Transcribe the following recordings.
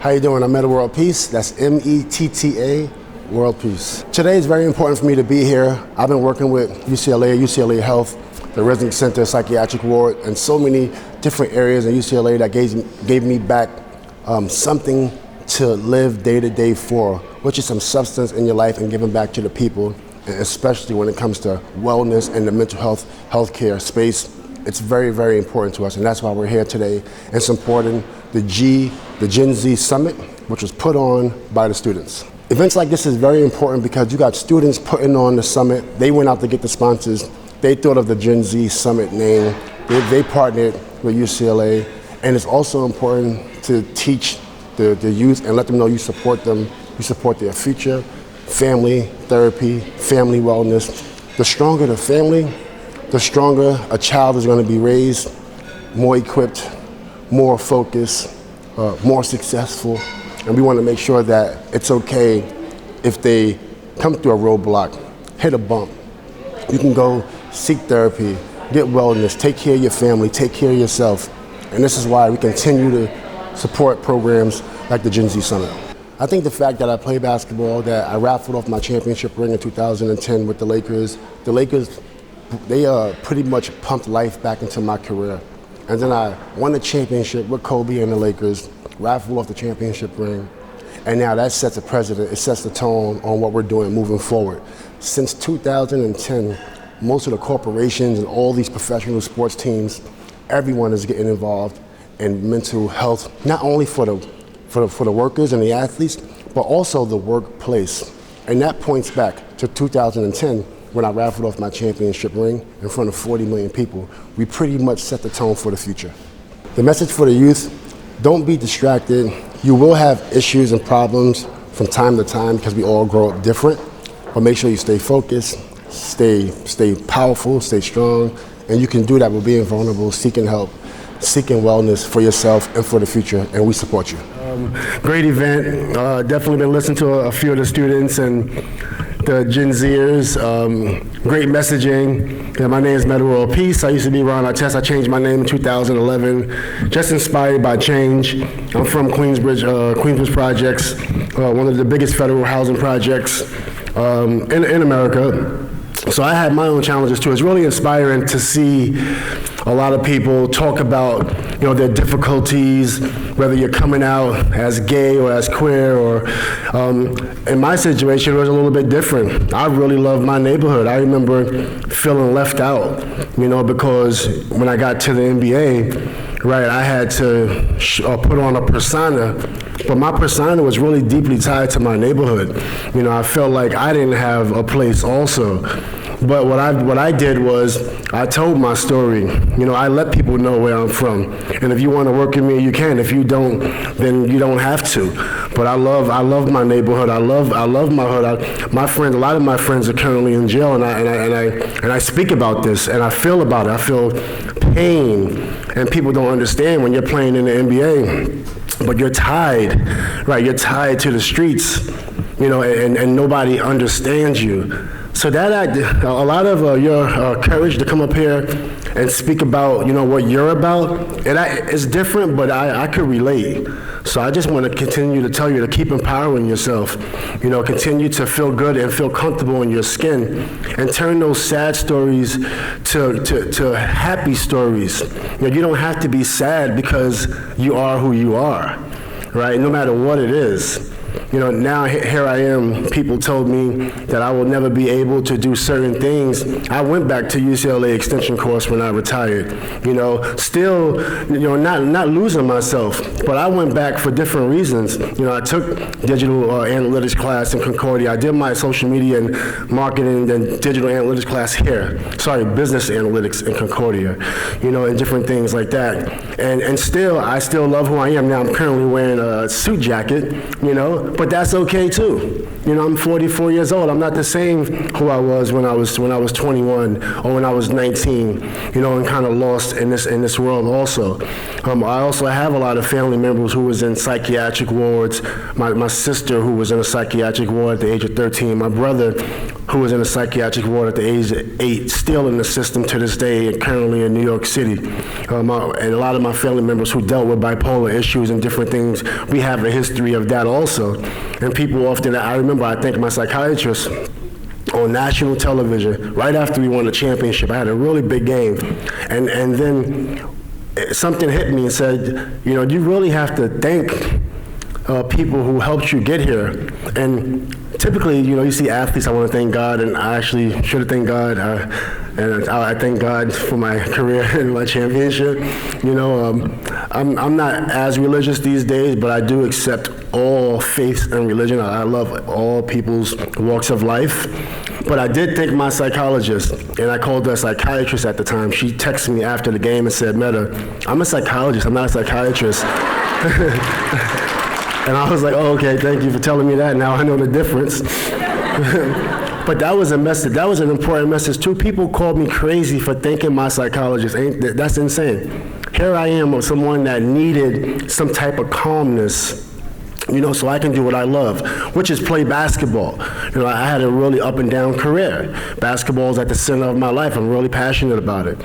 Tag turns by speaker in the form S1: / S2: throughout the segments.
S1: How you doing? I'm Metta World Peace. That's M-E-T-T-A, World Peace. Today is very important for me to be here. I've been working with UCLA Health, the Resident Center, Psychiatric Ward, and so many different areas in UCLA that gave me back something to live day to day for, which is some substance in your life and giving back to the people, and especially when it comes to wellness and the mental healthcare space. It's very, very important to us, and that's why we're here today and supporting the Gen Z Summit, which was put on by the students. Events like this is very important because you got students putting on the summit. They went out to get the sponsors. They thought of the Gen Z Summit name. They partnered with UCLA, and it's also important to teach the youth and let them know you support them, you support their future, family therapy, family wellness. The stronger the family, the stronger a child is going to be raised, more equipped, more focused, more successful. And we want to make sure that it's okay if they come through a roadblock, hit a bump. You can go seek therapy, get wellness, take care of your family, take care of yourself. And this is why we continue to support programs like the Gen Z Summit. I think the fact that I play basketball, that I raffled off my championship ring in 2010 with the Lakers, they pretty much pumped life back into my career. And then I won the championship with Kobe and the Lakers, raffled off the championship ring, and now that sets a precedent, it sets the tone on what we're doing moving forward. Since 2010, most of the corporations and all these professional sports teams, everyone is getting involved in mental health, not only for the workers and the athletes, but also the workplace. And that points back to 2010 when I raffled off my championship ring in front of 40 million people. We pretty much set the tone for the future. The message for the youth, don't be distracted. You will have issues and problems from time to time because we all grow up different, but make sure you stay focused, stay powerful, stay strong, and you can do that with being vulnerable, seeking help, seeking wellness for yourself and for the future, and we support you.
S2: Great event. Definitely been listening to a few of the students and the Gen Zers. Great messaging. Yeah, my name is Metta World Peace. I used to be Ron Artest. I changed my name in 2011. Just inspired by change. I'm from Queensbridge Projects, one of the biggest federal housing projects in America. So I had my own challenges too. It's really inspiring to see a lot of people talk about, their difficulties, whether you're coming out as gay or as queer, or in my situation it was a little bit different. I really loved my neighborhood. I remember feeling left out, because when I got to the NBA, right, I had to put on a persona, but my persona was really deeply tied to my neighborhood. I felt like I didn't have a place also. But what I did was I told my story. I let people know where I'm from. And if you want to work with me, you can. If you don't, then you don't have to. But I love my neighborhood. I love my hood. My friends, a lot of my friends are currently in jail, and I speak about this, and I feel about it. I feel pain, and people don't understand when you're playing in the NBA, but you're tied, right? You're tied to the streets, and nobody understands you. So that a lot of your courage to come up here and speak about, what you're about, it's different, but I could relate. So I just want to continue to tell you to keep empowering yourself, continue to feel good and feel comfortable in your skin, and turn those sad stories to happy stories. You don't have to be sad because you are who you are, right? No matter what it is. Now here I am, people told me that I will never be able to do certain things. I went back to UCLA extension course when I retired, still, not losing myself, but I went back for different reasons. I took digital analytics class in Concordia. I did my social media and marketing and digital analytics class here. Business analytics in Concordia, and different things like that. And I still love who I am. Now I'm currently wearing a suit jacket, but that's okay too. I'm 44 years old. I'm not the same who I was when I was 21 or when I was 19, and kind of lost in this world also. I also have a lot of family members who was in psychiatric wards. My sister who was in a psychiatric ward at the age of 13. My brother who was in a psychiatric ward at the age of 8, still in the system to this day, and currently in New York City. And a lot of my family members who dealt with bipolar issues and different things, we have a history of that also. And people often, I thank my psychiatrist on national television right after we won the championship. I had a really big game. And then something hit me and said, you really have to thank people who helped you get here. And typically, you see athletes, I want to thank God, and I actually should have thanked God. And I thank God for my career and my championship. I'm not as religious these days, but I do accept all faiths and religion. I love all people's walks of life. But I did thank my psychologist, and I called her a psychiatrist at the time. She texted me after the game and said, Metta, I'm a psychologist, I'm not a psychiatrist. And I was like, oh, okay, thank you for telling me that. Now I know the difference. But that was a message. That was an important message too. People called me crazy for thanking my psychologist. That's insane. Here I am, someone that needed some type of calmness, so I can do what I love, which is play basketball. I had a really up and down career. Basketball is at the center of my life. I'm really passionate about it.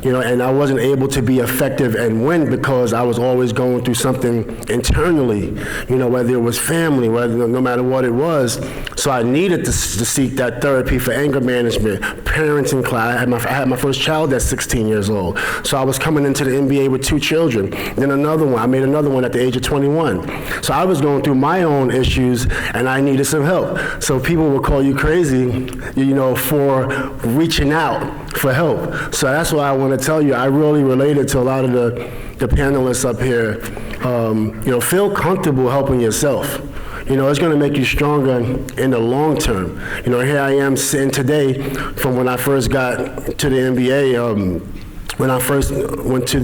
S2: And I wasn't able to be effective and win because I was always going through something internally, whether it was family, no matter what it was. So I needed to seek that therapy for anger management, parenting class. I had my first child at 16 years old. So I was coming into the NBA with 2 children. Then another one, I made another one at the age of 21. So I was going through my own issues and I needed some help. So people will call you crazy, for reaching out for help. So that's why I want to tell you, I really related to a lot of the panelists up here. Feel comfortable helping yourself. It's going to make you stronger in the long term. Here I am sitting today from when I first got to the NBA, when I first went to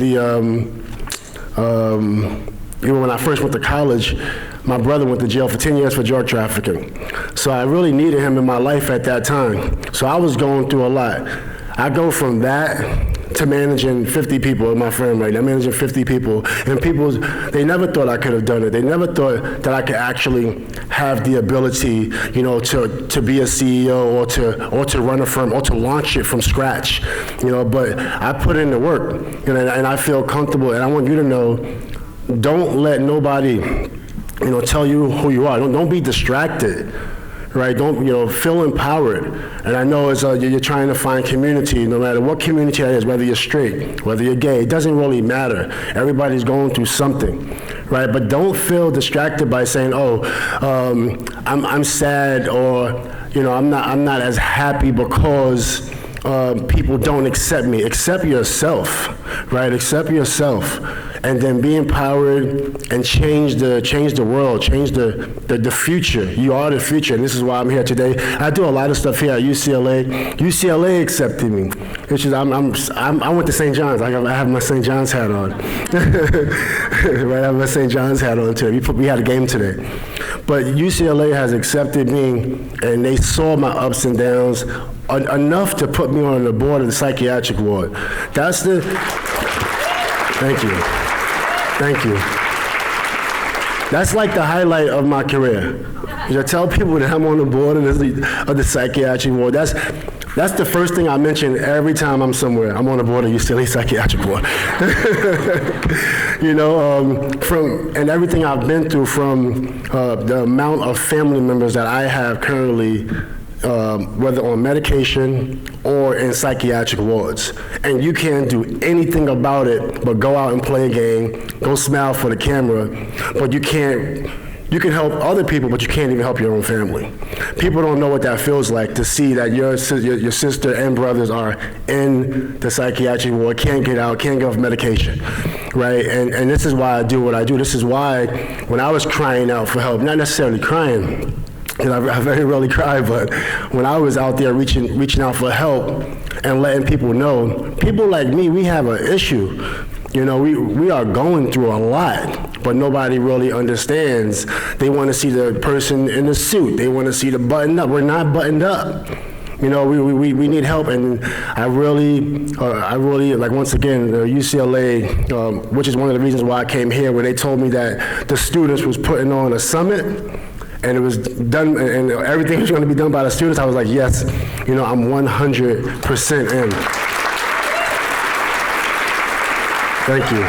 S2: when I first went to college, my brother went to jail for 10 years for drug trafficking. So I really needed him in my life at that time. So I was going through a lot. I go from that to managing 50 people in my firm right now, managing 50 people. And people, they never thought I could have done it. They never thought that I could actually have the ability, to be a CEO or to run a firm or to launch it from scratch. But I put in the work, and I feel comfortable. And I want you to know, don't let nobody, tell you who you are. Don't be distracted. Right? Don't, feel empowered. And I know you're trying to find community, no matter what community it is, whether you're straight, whether you're gay, it doesn't really matter. Everybody's going through something, right? But don't feel distracted by saying, I'm sad, or, I'm not as happy because people don't accept me. Accept yourself, right? Accept yourself. And then be empowered and change the world, change the future. You are the future, and this is why I'm here today. I do a lot of stuff here at UCLA. UCLA accepted me, which is I went to St. John's. I have my St. John's hat on. Right, I have my St. John's hat on today. We had a game today, but UCLA has accepted me, and they saw my ups and downs enough to put me on the board of the psychiatric ward. Thank you. Thank you. That's like the highlight of my career. Tell people that I'm on the board of the psychiatric ward. That's the first thing I mention every time I'm somewhere. I'm on the board of UCLA psychiatric ward. And everything I've been through, from the amount of family members that I have currently, whether on medication or in psychiatric wards. And you can't do anything about it but go out and play a game, go smile for the camera, but you can help other people, but you can't even help your own family. People don't know what that feels like, to see that your sister and brothers are in the psychiatric ward, can't get out, can't get off medication, right? And this is why I do what I do. This is why when I was crying out for help, not necessarily crying, I very rarely cry, but when I was out there reaching out for help and letting people know, people like me, we have an issue. We are going through a lot, but nobody really understands. They want to see the person in the suit. They want to see the button up. We're not buttoned up. We need help, and I really, like, once again, UCLA, which is one of the reasons why I came here, where they told me that the students was putting on a summit. and it was done, and everything was going to be done by the students, I was like, yes, you know, I'm 100% in. Thank you.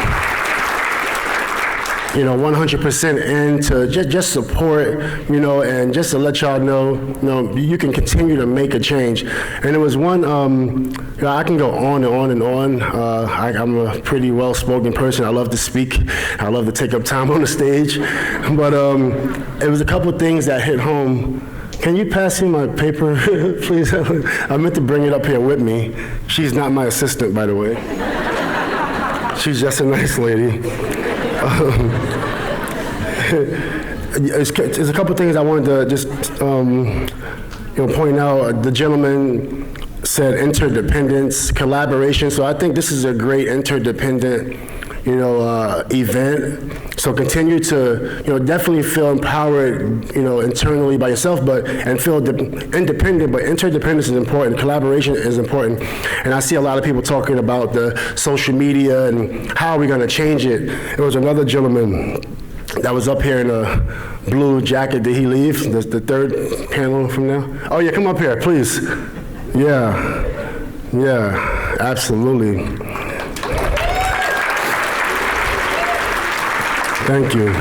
S2: You know, 100% in to just support, you know, and just to let y'all know, you know, you can continue to make a change. And it was one, you know, I can go on and on and on. I'm a pretty well-spoken person. I love to speak. I love to take up time on the stage. But it was a couple of things that hit home. Can you pass me my paper, please? I meant to bring it up here with me. She's not my assistant, by the way. She's just a nice lady. There's a couple things I wanted to just you know, point out. The gentleman said interdependence, collaboration. So I think this is a great interdependent, you know, event. So continue to, you know, definitely feel empowered, you know, internally by yourself, and feel independent, but interdependence is important. Collaboration is important. And I see a lot of people talking about the social media and how are we going to change it. There was another gentleman that was up here in a blue jacket. Did he leave? The third panel from now? Oh yeah, come up here, please. Yeah, absolutely. Thank you.